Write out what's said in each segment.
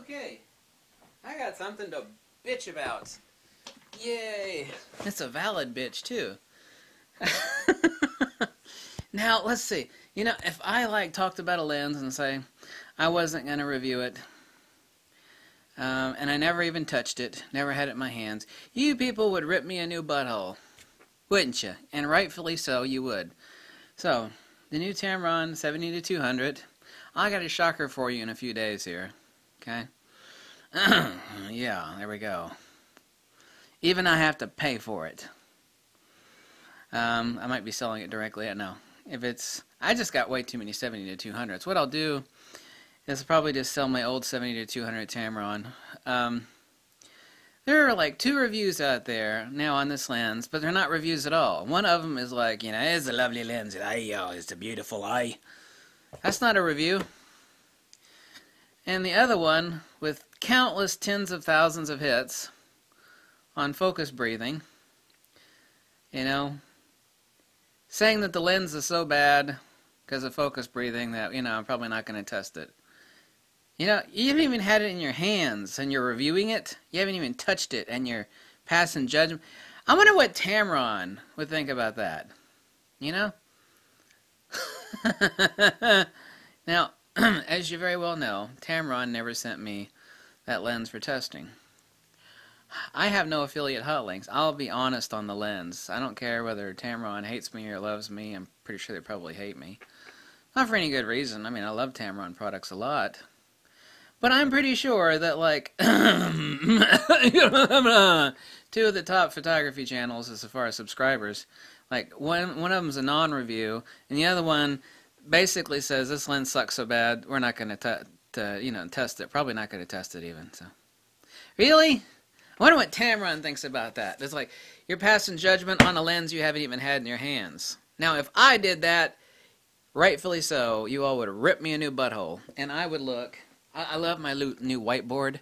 Okay, I got something to bitch about. Yay! It's a valid bitch, too. Now, let's see. You know, if I, talked about a lens and say I wasn't going to review it, and I never even touched it, never had it in my hands, you people would rip me a new butthole. Wouldn't you? And rightfully so, you would. So, the new Tamron 70-200. I got a shocker for you in a few days here. Okay? Yeah, there we go. Even I have to pay for it. I might be selling it directly. No. If it's... I just got way too many 70-200s. What I'll do is probably just sell my old 70-200 Tamron. There are 2 reviews out there now on this lens, but they're not reviews at all. One of them is it's a lovely lens. It's a beautiful eye. That's not a review. And the other one, with countless tens of thousands of hits on focus breathing, saying that the lens is so bad because of focus breathing that, I'm probably not going to test it. You haven't even had it in your hands and you're reviewing it. You haven't even touched it and you're passing judgment. I wonder what Tamron would think about that. Now, as you very well know, Tamron never sent me that lens for testing. I have no affiliate hot links. I'll be honest on the lens. I don't care whether Tamron hates me or loves me. I'm pretty sure they probably hate me. Not for any good reason. I mean, I love Tamron products a lot. But I'm pretty sure that, 2 of the top photography channels as far as subscribers, one of them's a non-review, and the other one basically says, this lens sucks so bad, we're not going to test it. Probably not going to test it even. So, really? I wonder what Tamron thinks about that. It's you're passing judgment on a lens you haven't even had in your hands. Now, if I did that, rightfully so, you all would rip me a new butthole. And I would look... I love my new whiteboard.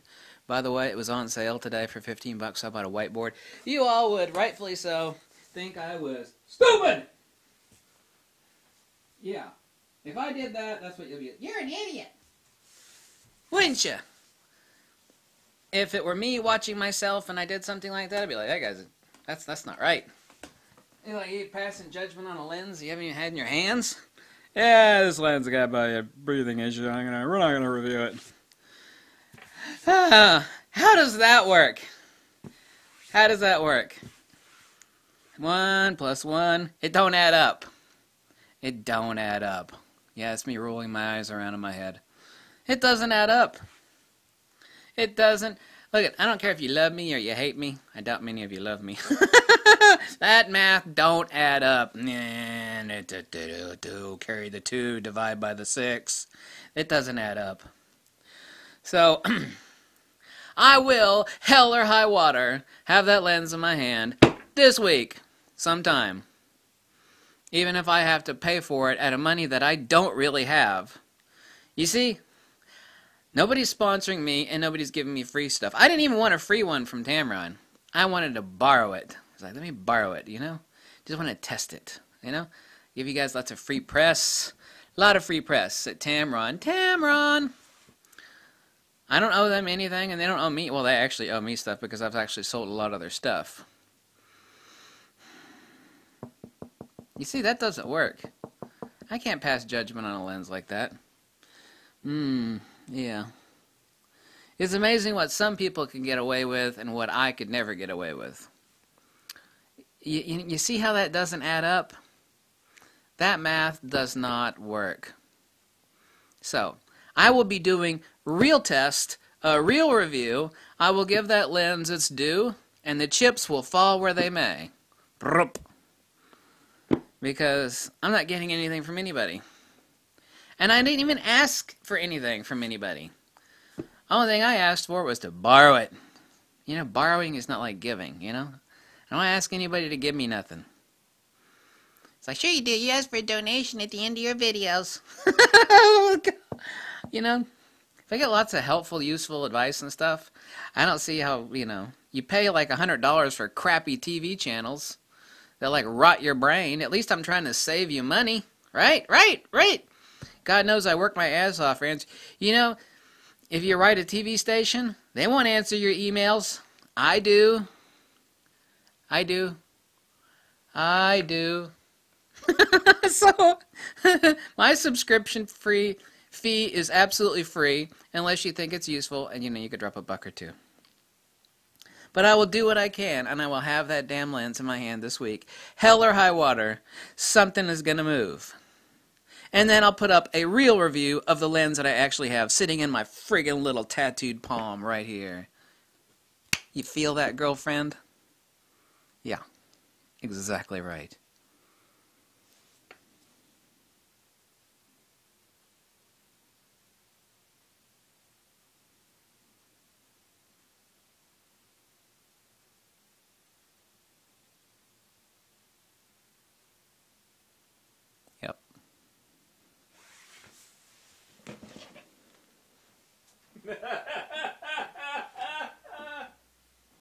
By the way, it was on sale today for $15. So I bought a whiteboard. You all would, rightfully so, think I was stupid! Yeah. If I did that, that's what you'll be. You're an idiot! Wouldn't you? If it were me watching myself and I did something like that, I'd be like, hey guys, that's not right. You're passing judgment on a lens you haven't even had in your hands? Yeah, this lens got by a breathing issue. We're not gonna review it. How does that work? How does that work? 1 + 1. It don't add up. It don't add up. Yeah, it's me rolling my eyes around in my head. It doesn't add up. It doesn't. Look, I don't care if you love me or you hate me. I doubt many of you love me. That math don't add up. Carry the 2, divide by the 6. It doesn't add up. So, I will, hell or high water, have that lens in my hand this week, sometime. Even if I have to pay for it at a money that I don't really have. You see, nobody's sponsoring me and nobody's giving me free stuff. I didn't even want a free one from Tamron. I wanted to borrow it. I was like, let me borrow it, Just want to test it, Give you guys lots of free press. A lot of free press at Tamron. Tamron! I don't owe them anything, and they don't owe me. Well, they actually owe me stuff because I've actually sold a lot of their stuff. You see, that doesn't work. I can't pass judgment on a lens like that. Yeah. It's amazing what some people can get away with and what I could never get away with. You see how that doesn't add up? That math does not work. So, I will be doing real test, a real review. I will give that lens its due, and the chips will fall where they may. Because I'm not getting anything from anybody. And I didn't even ask for anything from anybody. The only thing I asked for was to borrow it. Borrowing is not like giving, I don't ask anybody to give me nothing. It's sure you do. You ask for a donation at the end of your videos. If I get lots of helpful, useful advice and stuff, I don't see how, you pay $100 for crappy TV channels that rot your brain. At least I'm trying to save you money. Right? God knows I work my ass off, friends. If you write a TV station, they won't answer your emails. I do. I do. I do. So, my subscription fee is absolutely free unless you think it's useful, and you could drop $1 or $2. But I will do what I can, and I will have that damn lens in my hand this week. Hell or high water, something is going to move. And then I'll put up a real review of the lens that I actually have sitting in my friggin' little tattooed palm right here. You feel that, girlfriend? Yeah, exactly right. Yep.